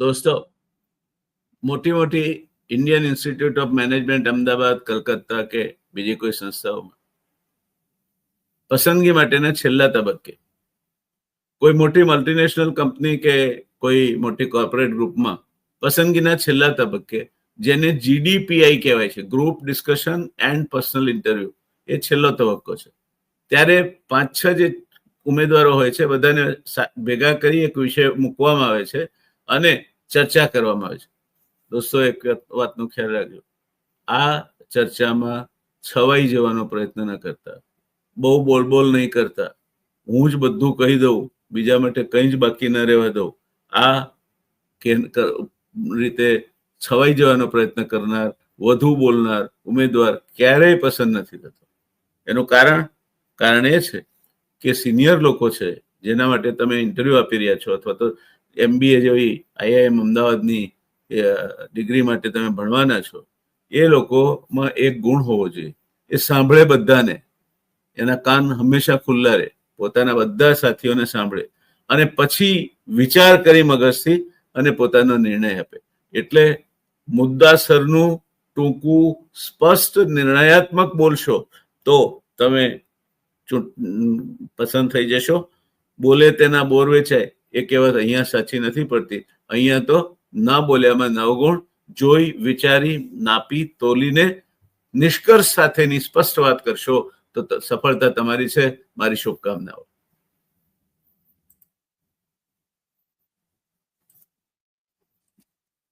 દોસ્તો, મોટી મોટી Indian institute of management Ahmedabad, Calcutta કે બીજી કોઈ સંસ્થાઓમાં પસંદગી માટેના છેલ્લા તબક્કે કોઈ મોટી મલ્ટીનેશનલ કંપની કે કોઈ મોટી કોર્પોરેટ ગ્રુપમાં પસંદગીના છેલ્લા તબક્કે, જેને GDPI કહેવાય છે, group discussion and personal interview, એ છેલ્લો તબક્કો છે. ત્યારે 5-6 જે ઉમેદવારો હોય છે બધાને ભેગા કરી એક વિષય મૂકવામાં આવે છે અને ચર્ચા કરવામાં આવે છે. દોસ્તો, એક વાતનો ખ્યાલ રાખજો, આ ચર્ચામાં છવાઈ જવાનો પ્રયત્ન ન કરતા, બહુ બોલ નહીં કરતા, હું જ બધું કહી દઉં, બીજા માટે કંઈ જ બાકી ન રહેવા દઉં, આ રીતે છવાઈ જવાનો પ્રયત્ન કરનાર, વધુ બોલનાર ઉમેદવાર ક્યારેય પસંદ નથી થતો. એનું કારણ એ છે કે સિનિયર લોકો છે જેના માટે તમે ઇન્ટરવ્યુ આપી રહ્યા છો, અથવા તો MBA જેવી IIM અમદાવાદની ડિગ્રી માટે તમે ભણવાના છો, એ લોકોમાં એક ગુણ હોવો જોઈએ, એ સાંભળે બધાને, એના કાન હંમેશા ખુલ્લા રહે, પોતાના બધા સાથીઓને સાંભળે અને પછી વિચાર કરી મગજથી અને પોતાનો નિર્ણય આપે. એટલે મુદ્દાસરનું, ટૂંકું, સ્પષ્ટ, નિર્ણયાત્મક બોલશો તો તમે પસંદ થઈ જશો. બોલે તેના બોર વેચાય, એ કહેવત અહીંયા સાચી નથી પડતી. અહીંયા તો ના બોલ્યામાં નવગુણ, જોઈ વિચારી નાપી તોલીને નિષ્કર્ષ સાથેની સ્પષ્ટ વાત કરશો તો સફળતા તમારી છે. મારી શુભકામનાઓ.